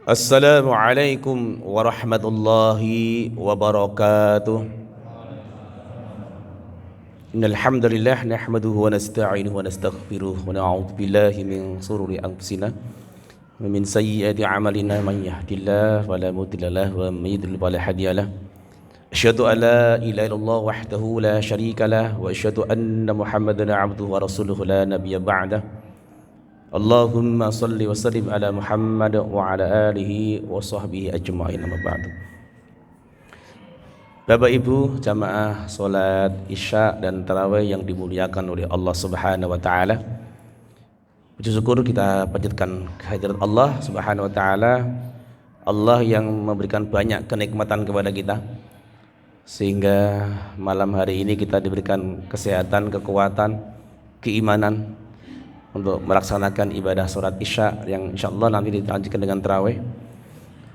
Assalamualaikum warahmatullahi wabarakatuh. Innal hamdalillah nahmaduhu wa nasta'inuhu wa nastaghfiruh wa na'udzu billahi min shururi anfusina wa min sayyiati a'malina man yahdihillahu fala mudilla lahu wa man yudlil fala hadiya lahu. Asyhadu an la ilaha illallah wahdahu la syarika lahu wa asyhadu anna Muhammadan 'abduhu wa rasuluhu la nabiyya ba'dahu. Allahumma salli wa sallim ala Muhammad wa ala alihi wa sahbihi ajma'in, amma ba'du. Bapak Ibu jamaah salat Isya dan tarawih yang dimuliakan oleh Allah Subhanahu wa taala. Puji syukur kita panjatkan kehadirat Allah Subhanahu wa taala, Allah yang memberikan banyak kenikmatan kepada kita sehingga malam hari ini kita diberikan kesehatan, kekuatan, keimanan untuk melaksanakan ibadah sholat Isya yang insyaallah nanti dilanjutkan dengan tarawih.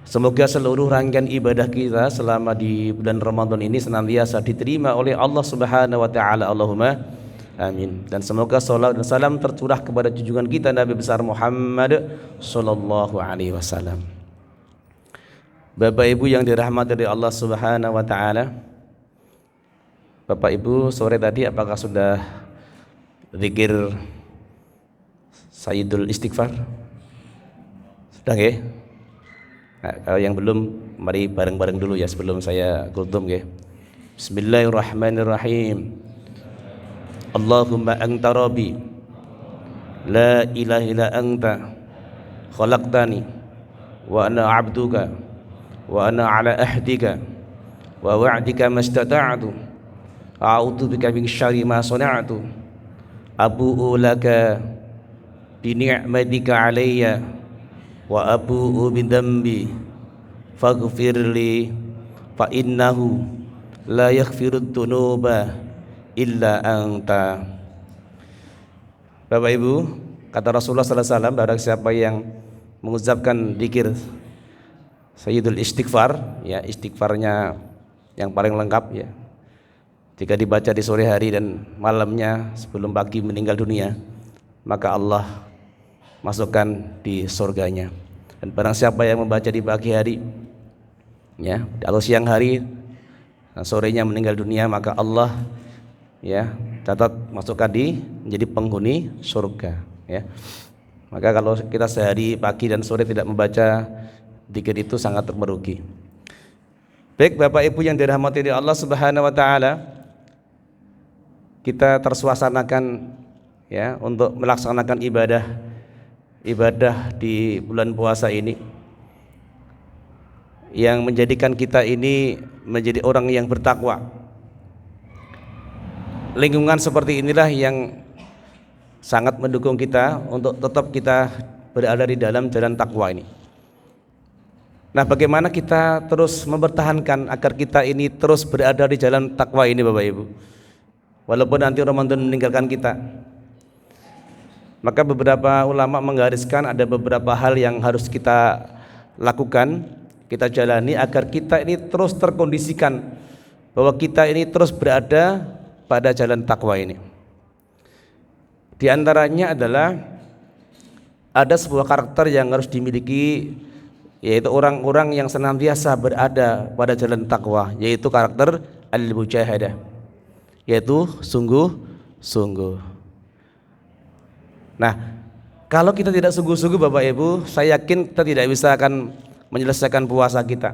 Semoga seluruh rangkaian ibadah kita selama di bulan Ramadan ini senantiasa diterima oleh Allah Subhanahu wa taala. Allahumma amin. Dan semoga salawat dan salam tercurah kepada junjungan kita Nabi besar Muhammad sallallahu alaihi wasallam. Bapak Ibu yang dirahmati oleh Allah Subhanahu wa taala. Bapak Ibu, sore tadi apakah sudah zikir Sayyidul Istighfar? Sudah nggih? Nah, kalau yang belum, mari bareng-bareng dulu ya sebelum saya kultum nggih. Bismillahirrahmanirrahim. Allahumma anta rabbi la ilaha illa anta khalaqtani wa ana 'abduka wa ana 'ala ahdika wa wa'dika mastata'tu a'udzu bika min syarri ma sana'tu abu'u laka bi ni'matika 'alayya wa abu'u bi dhanbi faghfirli fa innahu la yaghfirud dzunuba illa anta. Bapak Ibu, kata Rasulullah sallallahu alaihi wasallam, barang siapa yang mengucapkan zikir Sayyidul Istighfar, ya istighfarnya yang paling lengkap ya, jika dibaca di sore hari dan malamnya sebelum pagi meninggal dunia, maka Allah masukkan di surganya. Dan barang siapa yang membaca di pagi hari ya atau siang hari, sorenya meninggal dunia, maka Allah ya catat masukkan di menjadi penghuni surga ya. Maka kalau kita sehari pagi dan sore tidak membaca zikir itu sangat merugi. Baik Bapak Ibu yang dirahmati oleh Allah Subhanahu wa taala, kita tersuasanakan ya untuk melaksanakan ibadah di bulan puasa ini yang menjadikan kita ini menjadi orang yang bertakwa. Lingkungan seperti inilah yang sangat mendukung kita untuk tetap kita berada di dalam jalan takwa ini. Nah, bagaimana kita terus mempertahankan agar kita ini terus berada di jalan takwa ini Bapak Ibu, walaupun nanti Ramadan meninggalkan kita? Maka beberapa ulama menggariskan ada beberapa hal yang harus kita lakukan, kita jalani agar kita ini terus terkondisikan bahwa kita ini terus berada pada jalan takwa ini. Di antaranya adalah ada sebuah karakter yang harus dimiliki, yaitu orang-orang yang senantiasa berada pada jalan takwa, yaitu karakter al-mujahadah, yaitu sungguh-sungguh. Nah, kalau kita tidak sungguh-sungguh Bapak Ibu, saya yakin kita tidak bisa akan menyelesaikan puasa kita.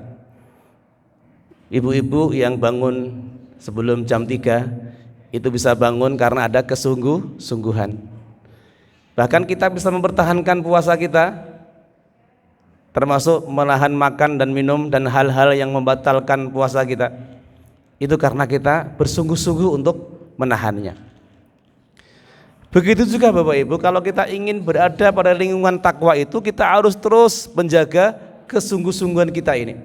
Ibu-ibu yang bangun sebelum jam 3 itu bisa bangun karena ada kesungguh-sungguhan. Bahkan kita bisa mempertahankan puasa kita, termasuk menahan makan dan minum dan hal-hal yang membatalkan puasa kita, itu karena kita bersungguh-sungguh untuk menahannya. Begitu juga Bapak Ibu, kalau kita ingin berada pada lingkungan takwa itu, kita harus terus menjaga kesungguh-sungguhan kita ini.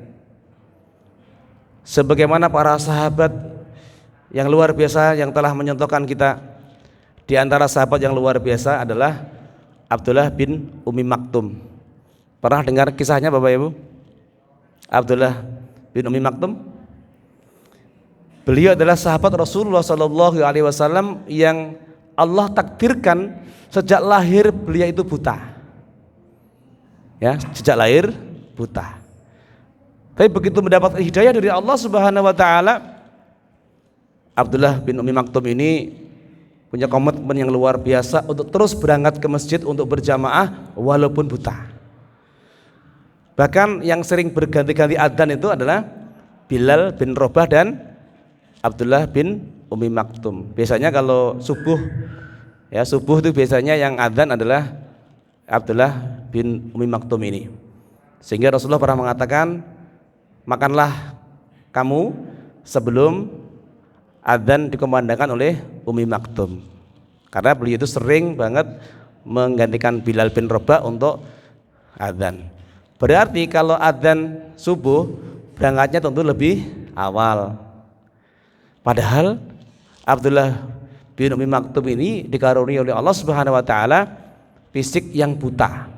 Sebagaimana para sahabat yang luar biasa yang telah mencontohkan kita, di antara sahabat yang luar biasa adalah Abdullah bin Ummi Maktum. Pernah dengar kisahnya Bapak Ibu? Abdullah bin Ummi Maktum. Beliau adalah sahabat Rasulullah sallallahu alaihi wasallam yang Allah takdirkan sejak lahir beliau itu buta. Ya, sejak lahir buta. Tapi begitu mendapat hidayah dari Allah Subhanahu wa taala, Abdullah bin Ummi Maktum ini punya komitmen yang luar biasa untuk terus berangkat ke masjid untuk berjamaah walaupun buta. Bahkan yang sering berganti-ganti adzan itu adalah Bilal bin Rabah dan Abdullah bin Ummi Maktum. Biasanya kalau subuh itu biasanya yang adzan adalah Abdullah bin Ummi Maktum ini. Sehingga Rasulullah pernah mengatakan, makanlah kamu sebelum adzan dikumandangkan oleh Ummi Maktum. Karena beliau itu sering banget menggantikan Bilal bin Rabah untuk adzan. Berarti kalau adzan subuh berangkatnya tentu lebih awal. Padahal Abdullah bin Ummi Maktum ini dikaruniai oleh Allah Subhanahu wa taala fisik yang buta.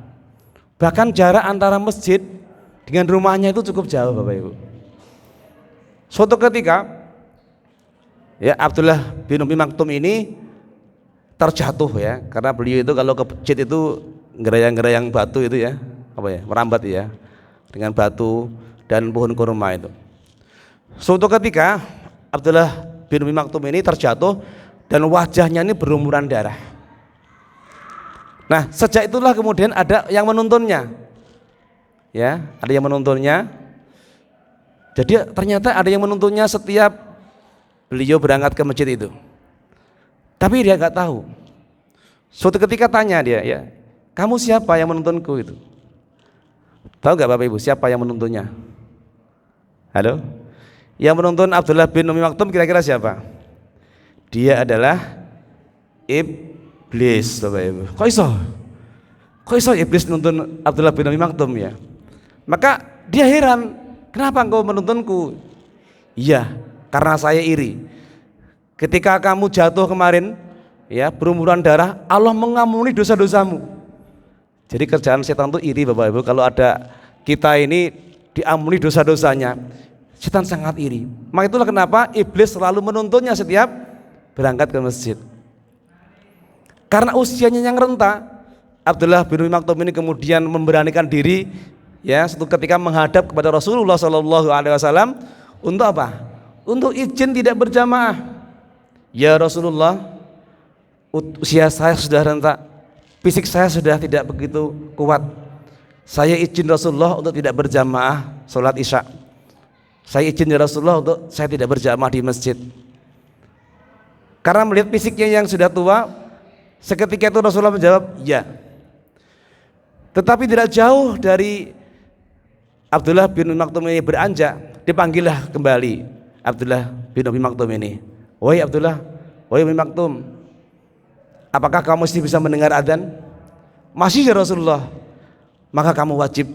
Bahkan jarak antara masjid dengan rumahnya itu cukup jauh, Bapak Ibu. Suatu ketika Abdullah bin Ummi Maktum ini terjatuh karena beliau itu kalau ke masjid itu gerayang-gerayang batu itu merambat dengan batu dan pohon kurma itu. Suatu ketika Abdullah bin Ummi Maktum ini terjatuh dan wajahnya ini berlumuran darah. Nah, sejak itulah kemudian ada yang menuntunnya. Ada yang menuntunnya. Jadi ternyata ada yang menuntunnya setiap beliau berangkat ke masjid itu. Tapi dia nggak tahu. Suatu ketika tanya dia, kamu siapa yang menuntunku itu? Tahu nggak Bapak Ibu siapa yang menuntunnya? Halo? Yang menuntun Abdullah bin Ummi Maktum kira-kira siapa? Dia adalah iblis, Bapak Ibu. Kok iso iblis menuntun Abdullah bin Ummi Maktum ya? Maka dia heran, kenapa engkau menuntunku? Iya, karena saya iri. Ketika kamu jatuh kemarin berumuran darah, Allah mengampuni dosa-dosamu. Jadi kerjaan setan itu iri, Bapak Ibu. Kalau ada kita ini diampuni dosa-dosanya, setan sangat iri. Maka itulah kenapa iblis selalu menuntunnya setiap berangkat ke masjid. Karena usianya yang renta, Abdullah bin Ummi Maktum ini kemudian memberanikan diri suatu ketika menghadap kepada Rasulullah SAW untuk apa? Untuk izin tidak berjamaah. Ya Rasulullah, usia saya sudah renta, fisik saya sudah tidak begitu kuat. Saya izin Rasulullah untuk tidak berjamaah sholat isya. Saya izin ya Rasulullah untuk saya tidak berjamaah di masjid. Karena melihat fisiknya yang sudah tua, seketika itu Rasulullah menjawab, ya. Tetapi tidak jauh dari Abdullah bin Ummi Maktum ini beranjak, dipanggillah kembali Abdullah bin Ummi Maktum ini. Wahai Abdullah, wahai Ummi Maktum, apakah kamu masih bisa mendengar adzan? Masih ya Rasulullah. Maka kamu wajib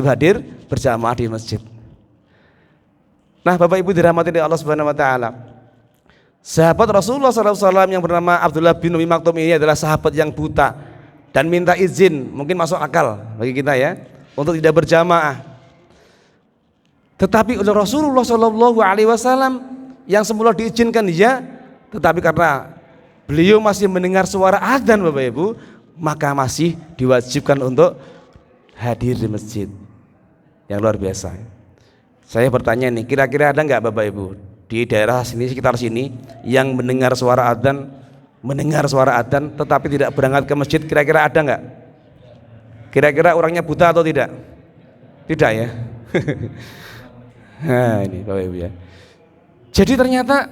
hadir berjamaah di masjid. Nah, Bapak Ibu dirahmati oleh Allah Subhanahu wa taala. Sahabat Rasulullah SAW yang bernama Abdullah bin Ummi Maktum ini adalah sahabat yang buta dan minta izin, mungkin masuk akal bagi kita untuk tidak berjamaah. Tetapi oleh Rasulullah SAW yang semula diizinkan tetapi karena beliau masih mendengar suara adzan, Bapak Ibu, maka masih diwajibkan untuk hadir di masjid. Yang luar biasa. Saya bertanya nih, kira-kira ada nggak Bapak Ibu di daerah sini, sekitar sini, yang mendengar suara adzan tetapi tidak berangkat ke masjid? Kira-kira ada nggak? Kira-kira orangnya buta atau tidak? Tidak ya. Nah ini Bapak Ibu Jadi ternyata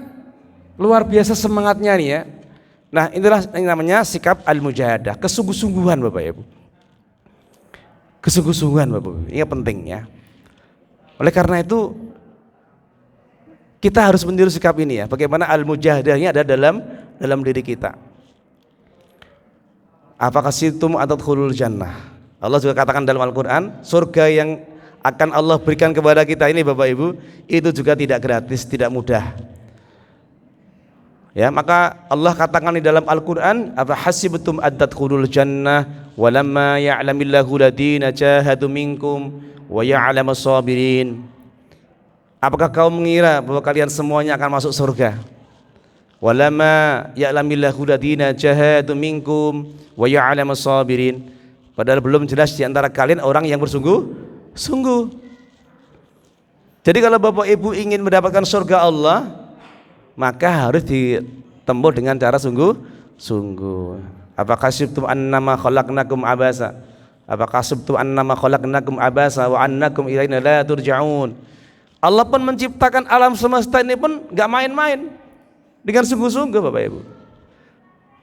luar biasa semangatnya nih Nah inilah yang namanya sikap al-mujahadah, kesungguh-sungguhan Bapak Ibu. Kesungguh-sungguhan Bapak Ibu, ini penting Oleh karena itu kita harus meniru sikap ini bagaimana al-mujahadahnya ada dalam diri kita. Apakah situm atadkhulul jannah? Allah juga katakan dalam Al-Quran, surga yang akan Allah berikan kepada kita ini Bapak Ibu, itu juga tidak gratis, tidak mudah. Maka Allah katakan di dalam Al-Quran, apa hasibtum adtadkhulul jannah walamma ya'lamillahu ladina jahadu minkum wa ya'lamas sabirin. Apakah kau mengira bahwa kalian semuanya akan masuk surga? Walamma ya'lamillahu ladina jahadu minkum wa ya'lamas sabirin. Padahal belum jelas di antara kalian orang yang bersungguh-sungguh. Jadi kalau Bapak Ibu ingin mendapatkan surga Allah, maka harus ditempuh dengan cara sungguh-sungguh. Apakah hasibtum annama khalaqnakum abasa? Apakah hasibtum annama khalaqnakum abasa wa annakum ilaina la turja'un? Allah pun menciptakan alam semesta ini pun enggak main-main, dengan sungguh-sungguh Bapak Ibu.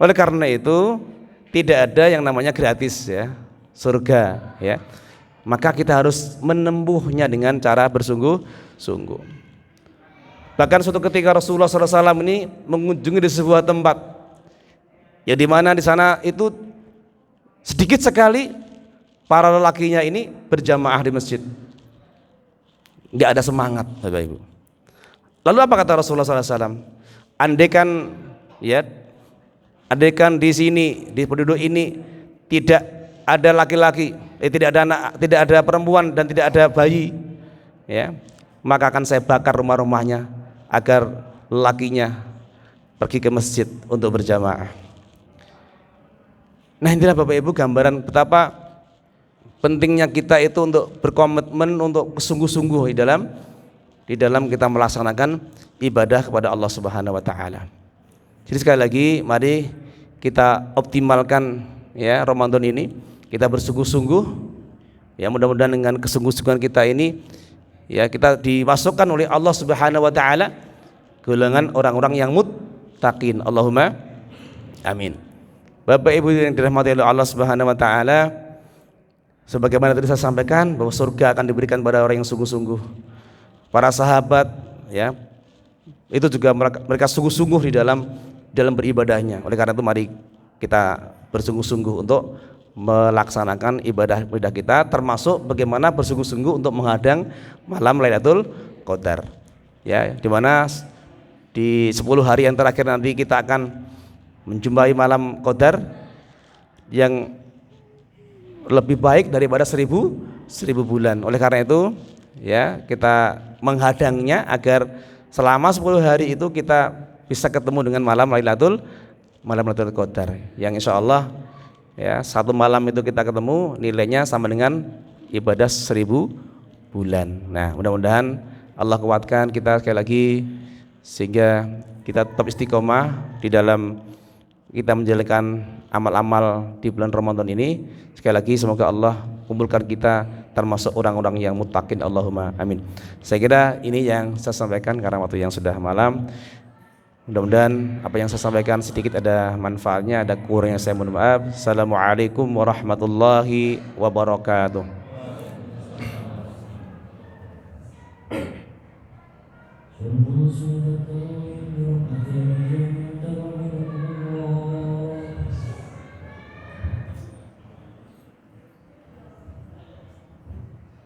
Oleh karena itu tidak ada yang namanya gratis ya, surga ya. Maka kita harus menempuhnya dengan cara bersungguh-sungguh. Bahkan suatu ketika Rasulullah SAW ini mengunjungi di sebuah tempat, ya di mana di sana itu sedikit sekali para lelakinya ini berjamaah di masjid, nggak ada semangat Bapak Ibu. Lalu apa kata Rasulullah SAW? Andaikan di sini, di penduduk ini tidak ada laki-laki, tidak ada anak, tidak ada perempuan dan tidak ada bayi, ya, maka akan saya bakar rumah-rumahnya agar lelakinya pergi ke masjid untuk berjamaah. Nah, inilah Bapak Ibu gambaran betapa pentingnya kita itu untuk berkomitmen, untuk sungguh-sungguh di dalam kita melaksanakan ibadah kepada Allah Subhanahu wa taala. Jadi sekali lagi mari kita optimalkan ya Ramadan ini, kita bersungguh-sungguh ya, mudah-mudahan dengan kesungguh-sungguhan kita ini ya kita dimasukkan oleh Allah Subhanahu wa taala golongan orang-orang yang muttaqin. Allahumma amin. Bapak Ibu yang dirahmati oleh Allah Subhanahu wa taala, sebagaimana tadi saya sampaikan bahwa surga akan diberikan pada orang yang sungguh-sungguh. Para sahabat ya itu juga mereka sungguh-sungguh di dalam beribadahnya. Oleh karena itu mari kita bersungguh-sungguh untuk melaksanakan ibadah kita, termasuk bagaimana bersungguh-sungguh untuk menghadang malam Lailatul Qadar. Ya, di mana di 10 hari yang terakhir nanti kita akan menjumpai malam Qadar yang lebih baik daripada 1000 bulan. Oleh karena itu ya kita menghadangnya agar selama 10 hari itu kita bisa ketemu dengan malam Lailatul Qadar yang insya Allah ya satu malam itu kita ketemu nilainya sama dengan ibadah 1000 bulan. Nah, mudah-mudahan Allah kuatkan kita sekali lagi sehingga kita tetap istiqomah di dalam kita menjalankan amal-amal di bulan Ramadan ini. Sekali lagi semoga Allah kumpulkan kita termasuk orang-orang yang muttaqin. Allahumma amin. Saya kira ini yang saya sampaikan karena waktu yang sudah malam. Mudah-mudahan apa yang saya sampaikan sedikit ada manfaatnya, ada kurangnya saya mohon maaf. Assalamualaikum warahmatullahi wabarakatuh.